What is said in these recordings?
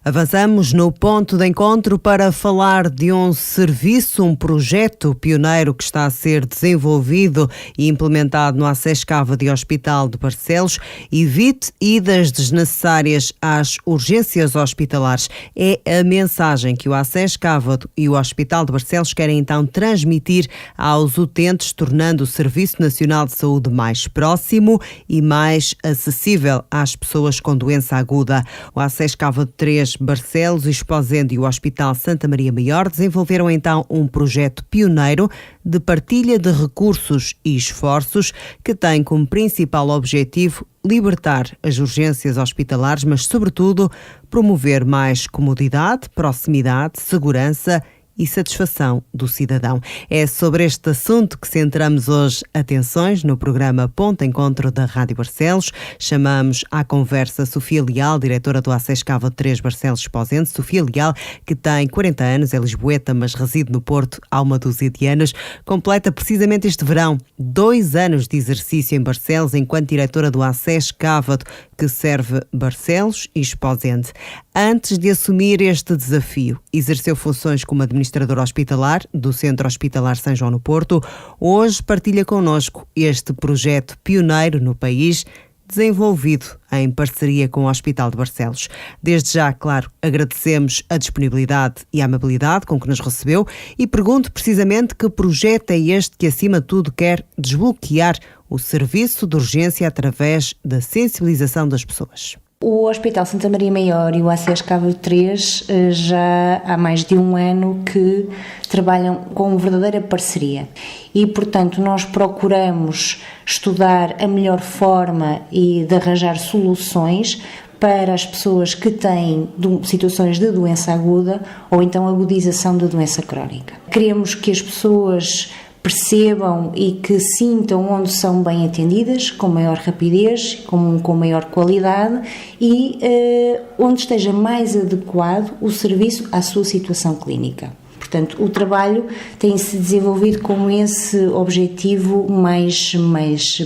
Avançamos no ponto de encontro para falar de um serviço, um projeto pioneiro que está a ser desenvolvido e implementado no ACES Cávado Hospital de Barcelos. Evite idas desnecessárias às urgências hospitalares. É a mensagem que o ACES Cávado e o Hospital de Barcelos querem então transmitir aos utentes, tornando o Serviço Nacional de Saúde mais próximo e mais acessível às pessoas com doença aguda. O ACES Cávado 3 Barcelos, Esposende e o Hospital Santa Maria Maior desenvolveram então um projeto pioneiro de partilha de recursos e esforços que tem como principal objetivo libertar as urgências hospitalares, mas sobretudo promover mais comodidade, proximidade, segurança e satisfação do cidadão. É sobre este assunto que centramos hoje atenções no programa Ponto Encontro da Rádio Barcelos. Chamamos à conversa Sofia Leal, diretora do ACES Cávado 3 Barcelos Esposende. Sofia Leal, que tem 40 anos, é lisboeta, mas reside no Porto há uma dúzia de anos. Completa precisamente este verão 2 anos de exercício em Barcelos enquanto diretora do ACES Cávado, que serve Barcelos e Esposende. Antes de assumir este desafio, exerceu funções como administradora hospitalar do Centro Hospitalar São João no Porto. Hoje partilha connosco este projeto pioneiro no país, desenvolvido em parceria com o Hospital de Barcelos. Desde já, claro, agradecemos a disponibilidade e a amabilidade com que nos recebeu e pergunto precisamente que projeto é este que, acima de tudo, quer desbloquear o serviço de urgência através da sensibilização das pessoas. O Hospital Santa Maria Maior e o ACES Cávado 3 já há mais de 1 ano que trabalham com verdadeira parceria e, portanto, nós procuramos estudar a melhor forma e de arranjar soluções para as pessoas que têm situações de doença aguda ou então agudização da doença crónica. Queremos que as pessoas percebam e que sintam onde são bem atendidas, com maior rapidez, com maior qualidade e onde esteja mais adequado o serviço à sua situação clínica. Portanto, o trabalho tem-se desenvolvido com esse objetivo mais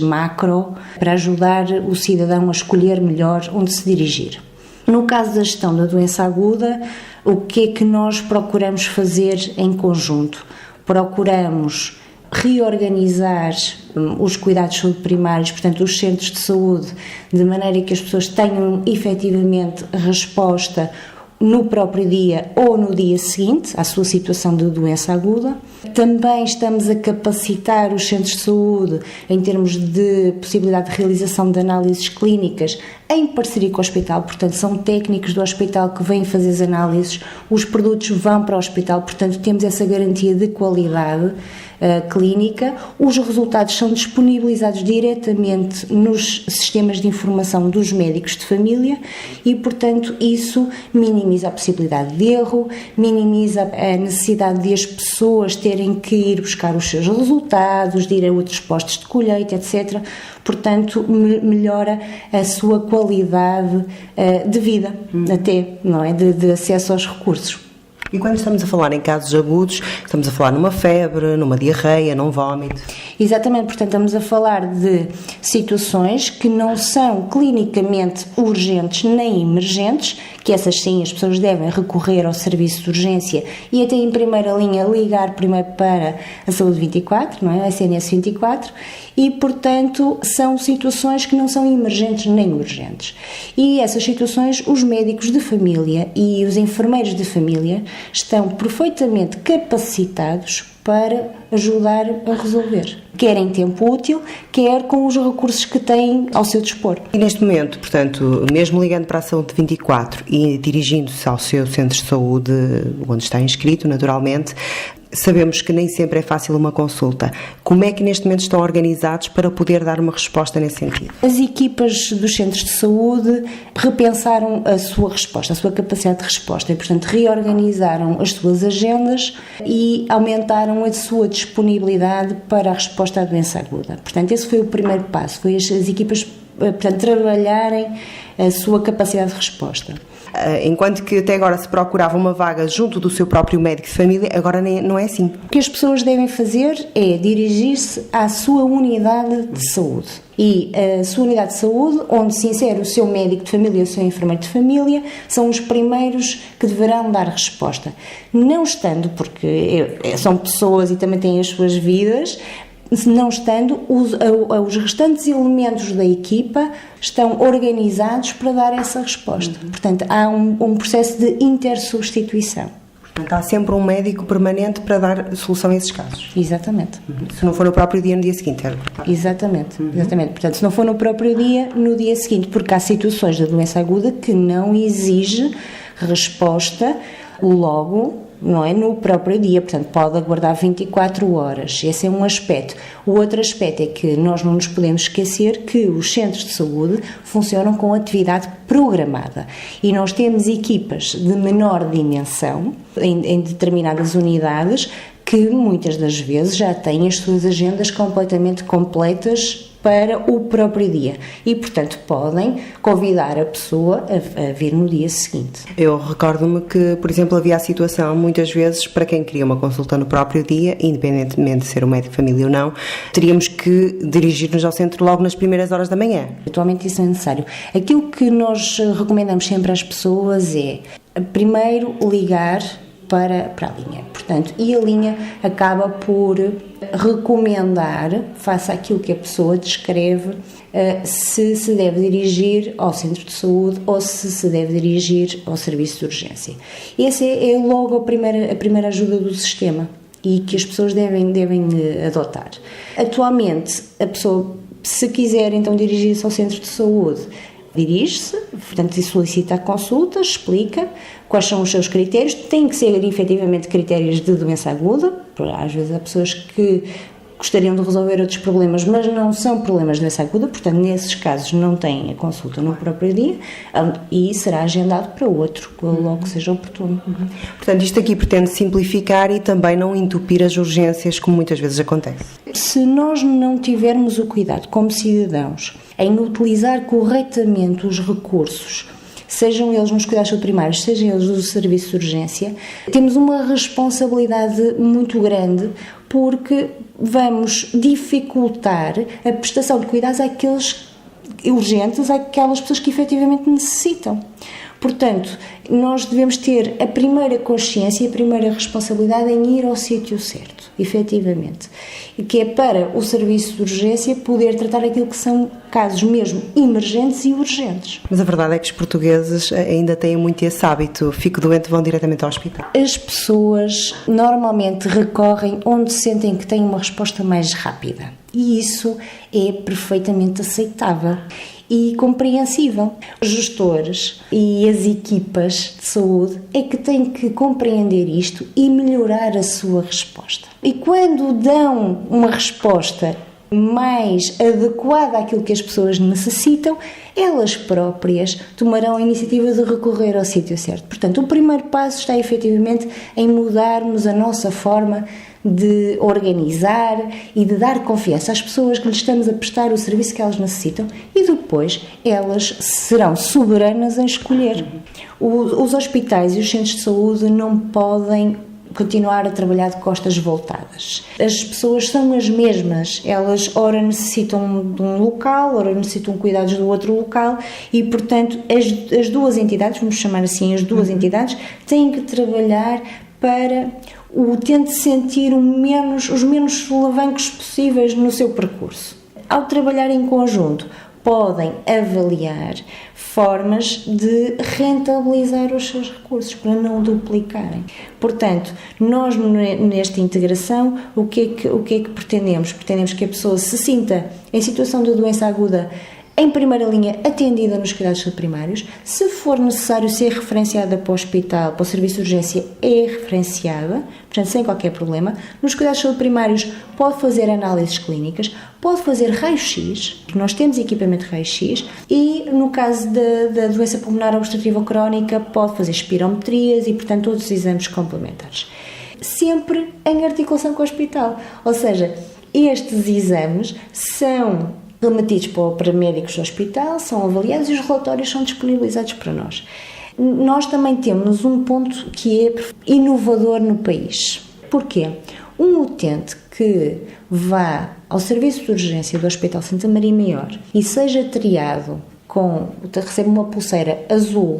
macro para ajudar o cidadão a escolher melhor onde se dirigir. No caso da gestão da doença aguda, o que é que nós procuramos fazer em conjunto? Procuramos reorganizar os cuidados de saúde primários, portanto os centros de saúde, de maneira que as pessoas tenham efetivamente resposta no próprio dia ou no dia seguinte à sua situação de doença aguda. Também estamos a capacitar os centros de saúde em termos de possibilidade de realização de análises clínicas em parceria com o hospital, portanto são técnicos do hospital que vêm fazer as análises, os produtos vão para o hospital, portanto temos essa garantia de qualidade clínica, os resultados são disponibilizados diretamente nos sistemas de informação dos médicos de família e, portanto, isso minimiza a possibilidade de erro, minimiza a necessidade de as pessoas terem que ir buscar os seus resultados, de ir a outros postos de colheita, etc. Portanto, melhora a sua qualidade de vida, até, não é? De acesso aos recursos. E quando estamos a falar em casos agudos, estamos a falar numa febre, numa diarreia, num vómito? Exatamente, portanto estamos a falar de situações que não são clinicamente urgentes nem emergentes, que essas sim as pessoas devem recorrer ao serviço de urgência e até em primeira linha ligar primeiro para a Saúde 24, não é? A SNS 24, e portanto são situações que não são emergentes nem urgentes. E essas situações os médicos de família e os enfermeiros de família estão perfeitamente capacitados para ajudar a resolver, quer em tempo útil, quer com os recursos que têm ao seu dispor. E neste momento, portanto, mesmo ligando para a Saúde 24 e dirigindo-se ao seu centro de saúde, onde está inscrito, naturalmente, sabemos que nem sempre é fácil uma consulta. Como é que neste momento estão organizados para poder dar uma resposta nesse sentido? As equipas dos centros de saúde repensaram a sua resposta, a sua capacidade de resposta e, portanto, reorganizaram as suas agendas e aumentaram a sua disponibilidade para a resposta à doença aguda. Portanto, esse foi o primeiro passo, foi as equipas portanto, trabalharem a sua capacidade de resposta. Enquanto que até agora se procurava uma vaga junto do seu próprio médico de família, agora não é assim. O que as pessoas devem fazer é dirigir-se à sua unidade de saúde. E a sua unidade de saúde, onde se insere o seu médico de família e o seu enfermeiro de família, são os primeiros que deverão dar resposta. Não estando, porque são pessoas e também têm as suas vidas, não estando, os restantes elementos da equipa estão organizados para dar essa resposta. Portanto, há um processo de intersubstituição. Portanto, há sempre um médico permanente para dar solução a esses casos. Exatamente. Se não for no próprio dia, no dia seguinte. Exatamente. Portanto, se não for no próprio dia, no dia seguinte, porque há situações da doença aguda que não exige resposta logo, não é, no próprio dia, portanto pode aguardar 24 horas, esse é um aspecto. O outro aspecto é que nós não nos podemos esquecer que os centros de saúde funcionam com atividade programada e nós temos equipas de menor dimensão em determinadas unidades que muitas das vezes já têm as suas agendas completamente completas para o próprio dia e, portanto, podem convidar a pessoa a vir no dia seguinte. Eu recordo-me que, por exemplo, havia a situação, muitas vezes, para quem queria uma consulta no próprio dia, independentemente de ser um médico de família ou não, teríamos que dirigir-nos ao centro logo nas primeiras horas da manhã. Atualmente isso é necessário. Aquilo que nós recomendamos sempre às pessoas é, primeiro, ligar para a linha. Portanto, e a linha acaba por recomendar, face àquilo que a pessoa descreve, se se deve dirigir ao centro de saúde ou se deve dirigir ao serviço de urgência. Essa é logo a primeira ajuda do sistema e que as pessoas devem adotar. Atualmente, a pessoa, se quiser então dirigir-se ao centro de saúde, dirige-se, portanto, e solicita a consulta, explica quais são os seus critérios, têm que ser efetivamente critérios de doença aguda, porque às vezes há pessoas que gostariam de resolver outros problemas, mas não são problemas de doença aguda, portanto, nesses casos não têm a consulta no próprio dia e será agendado para outro, logo que seja oportuno. Portanto, isto aqui pretende simplificar e também não entupir as urgências, como muitas vezes acontece. Se nós não tivermos o cuidado, como cidadãos, em utilizar corretamente os recursos, sejam eles nos cuidados primários, sejam eles do serviço de urgência, temos uma responsabilidade muito grande porque vamos dificultar a prestação de cuidados àqueles urgentes, àquelas pessoas que efetivamente necessitam. Portanto, nós devemos ter a primeira consciência e a primeira responsabilidade em ir ao sítio certo, efetivamente, que é para o serviço de urgência poder tratar aquilo que são casos mesmo emergentes e urgentes. Mas a verdade é que os portugueses ainda têm muito esse hábito, fico doente, vão diretamente ao hospital. As pessoas normalmente recorrem onde sentem que têm uma resposta mais rápida e isso é perfeitamente aceitável e compreensível. Os gestores e as equipas de saúde é que têm que compreender isto e melhorar a sua resposta. E quando dão uma resposta mais adequada àquilo que as pessoas necessitam, elas próprias tomarão a iniciativa de recorrer ao sítio certo. Portanto, o primeiro passo está efetivamente em mudarmos a nossa forma de organizar e de dar confiança às pessoas que lhes estamos a prestar o serviço que elas necessitam e depois elas serão soberanas em escolher. Os hospitais e os centros de saúde não podem continuar a trabalhar de costas voltadas. As pessoas são as mesmas, elas ora necessitam de um local, ora necessitam de cuidados do outro local e, portanto, as duas entidades, vamos chamar assim, as duas entidades, têm que trabalhar para tente sentir os menos solavancos possíveis no seu percurso. Ao trabalhar em conjunto, podem avaliar formas de rentabilizar os seus recursos para não duplicarem. Portanto, nós nesta integração, o que é que pretendemos? Pretendemos que a pessoa se sinta em situação de doença aguda em primeira linha atendida nos cuidados primários. Se for necessário ser referenciada para o hospital, para o serviço de urgência, é referenciada, portanto, sem qualquer problema. Nos cuidados primários pode fazer análises clínicas, pode fazer raio-x, porque nós temos equipamento de raio-x, e no caso da doença pulmonar obstrutiva crónica pode fazer espirometrias e, portanto, todos os exames complementares. Sempre em articulação com o hospital, ou seja, estes exames são remetidos para médicos do hospital, são avaliados e os relatórios são disponibilizados para nós. Nós também temos um ponto que é inovador no país. Porquê? Um utente que vá ao serviço de urgência do Hospital Santa Maria Maior e seja triado recebe uma pulseira azul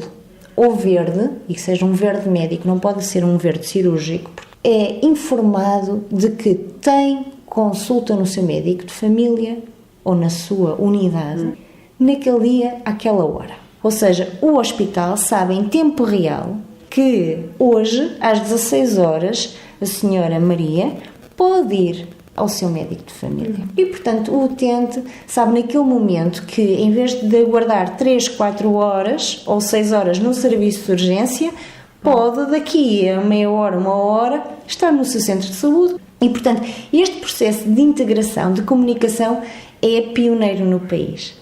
ou verde, e que seja um verde médico, não pode ser um verde cirúrgico, é informado de que tem consulta no seu médico de família ou na sua unidade naquele dia, àquela hora. Ou seja, o hospital sabe em tempo real que hoje, às 16 horas, a senhora Maria pode ir ao seu médico de família. E, portanto, o utente sabe naquele momento que, em vez de aguardar 3, 4 horas ou 6 horas no serviço de urgência, pode, daqui a meia hora, 1 hora, estar no seu centro de saúde. E, portanto, este processo de integração, de comunicação, é pioneiro no país.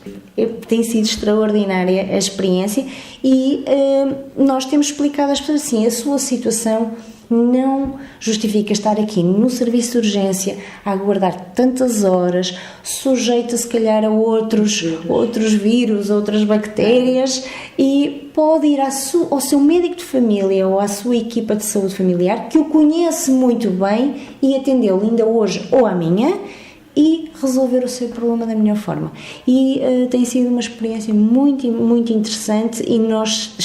Tem sido extraordinária a experiência e nós temos explicado às pessoas assim, a sua situação não justifica estar aqui no serviço de urgência a aguardar tantas horas, sujeito se calhar a outros vírus, outras bactérias, e pode ir ao seu médico de família ou à sua equipa de saúde familiar, que o conhece muito bem, e atendê-lo ainda hoje ou amanhã e resolver o seu problema da melhor forma. E tem sido uma experiência muito, muito interessante, e nós,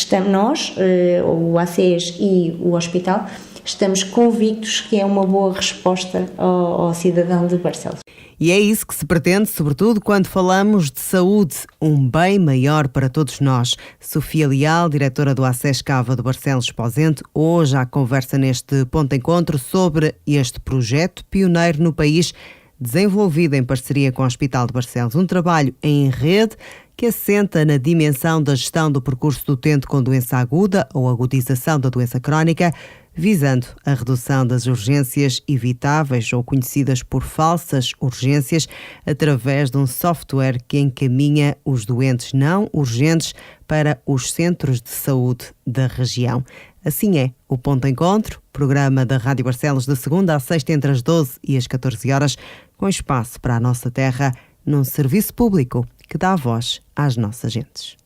o ACES e o hospital, estamos convictos que é uma boa resposta ao cidadão de Barcelos. E é isso que se pretende, sobretudo quando falamos de saúde, um bem maior para todos nós. Sofia Leal, diretora do ACES Cava de Barcelos Esposende, hoje à conversa neste Ponto de Encontro sobre este projeto pioneiro no país, desenvolvido em parceria com o Hospital de Barcelos. Um trabalho em rede que assenta na dimensão da gestão do percurso do utente com doença aguda ou agudização da doença crónica, visando a redução das urgências evitáveis ou conhecidas por falsas urgências, através de um software que encaminha os doentes não urgentes para os centros de saúde da região. Assim é o Ponto de Encontro, programa da Rádio Barcelos, de segunda a sexta entre as 12 e as 14 horas, com espaço para a nossa terra, num serviço público que dá voz às nossas gentes.